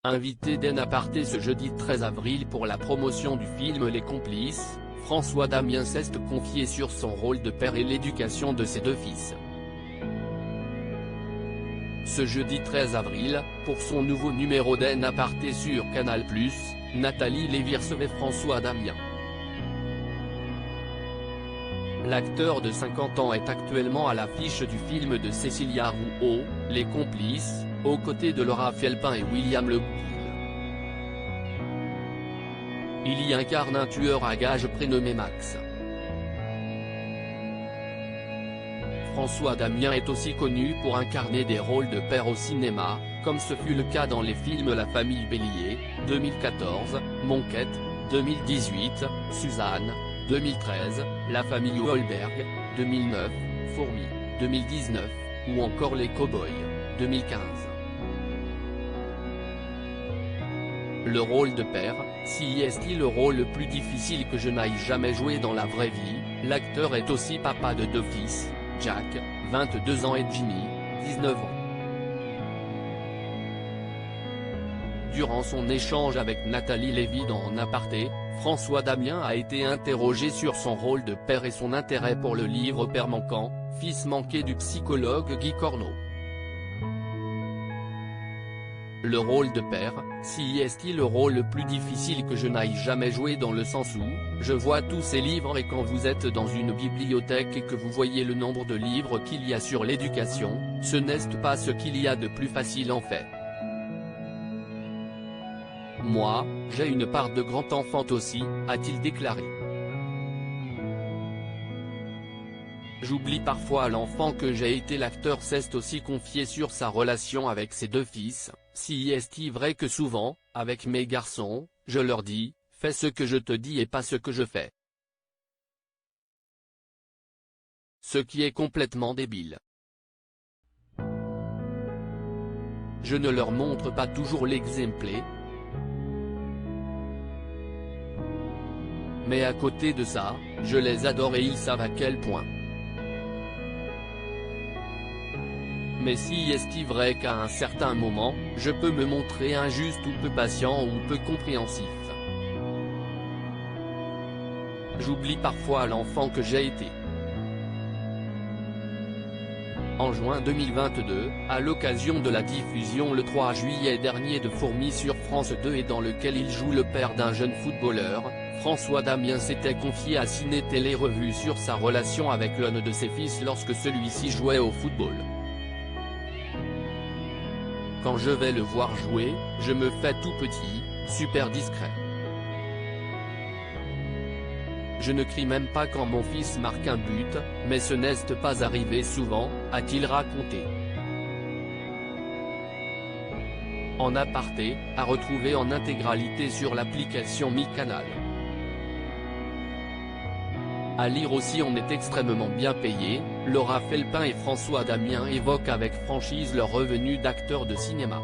Invité d'En Aparté ce jeudi 13 avril pour la promotion du film Les Complices, François Damien s'est confié sur son rôle de père et l'éducation de ses deux fils. Ce jeudi 13 avril, pour son nouveau numéro d'En Aparté sur Canal+, Nathalie Lévy recevait François Damien. L'acteur de 50 ans est actuellement à l'affiche du film de Cécilia Rouault, Les Complices, aux côtés de Laura Felpin et William Le Goupil. Il y incarne un tueur à gages prénommé Max. François Damien est aussi connu pour incarner des rôles de père au cinéma, comme ce fut le cas dans les films La Famille Bélier, 2014, Monquette, 2018, Suzanne, 2013, La Famille Wahlberg, 2009, Fourmi, 2019, ou encore Les Cowboys, 2015. Le rôle de père, si est-il le rôle le plus difficile que je n'aille jamais joué dans la vraie vie, l'acteur est aussi papa de deux fils, Jack, 22 ans et Jimmy, 19 ans. Durant son échange avec Nathalie Lévy dans En Aparté, François Damien a été interrogé sur son rôle de père et son intérêt pour le livre Père manquant, fils manqué du psychologue Guy Corneau. Le rôle de père, si est-il le rôle le plus difficile que je n'aille jamais joué dans le sens où, je vois tous ces livres et quand vous êtes dans une bibliothèque et que vous voyez le nombre de livres qu'il y a sur l'éducation, ce n'est pas ce qu'il y a de plus facile en fait. Moi, j'ai une part de grand enfant aussi, a-t-il déclaré. J'oublie parfois l'enfant que j'ai été. L'acteur s'est aussi confié sur sa relation avec ses deux fils, si est-il vrai que souvent, avec mes garçons, je leur dis, fais ce que je te dis et pas ce que je fais. Ce qui est complètement débile. Je ne leur montre pas toujours l'exemple. Mais à côté de ça, je les adore et ils savent à quel point. Mais si est-il vrai qu'à un certain moment, je peux me montrer injuste ou peu patient ou peu compréhensif. J'oublie parfois l'enfant que j'ai été. En juin 2022, à l'occasion de la diffusion le 3 juillet dernier de Fourmi sur France 2 et dans lequel il joue le père d'un jeune footballeur, François Damien s'était confié à Ciné Télé Revue sur sa relation avec l'un de ses fils lorsque celui-ci jouait au football. Quand je vais le voir jouer, je me fais tout petit, super discret. Je ne crie même pas quand mon fils marque un but, mais ce n'est pas arrivé souvent, a-t-il raconté. En Aparté, à retrouver en intégralité sur l'application MyCanal. À lire aussi. On est extrêmement bien payé, Laura Felpin et François Damien évoquent avec franchise leurs revenus d'acteurs de cinéma.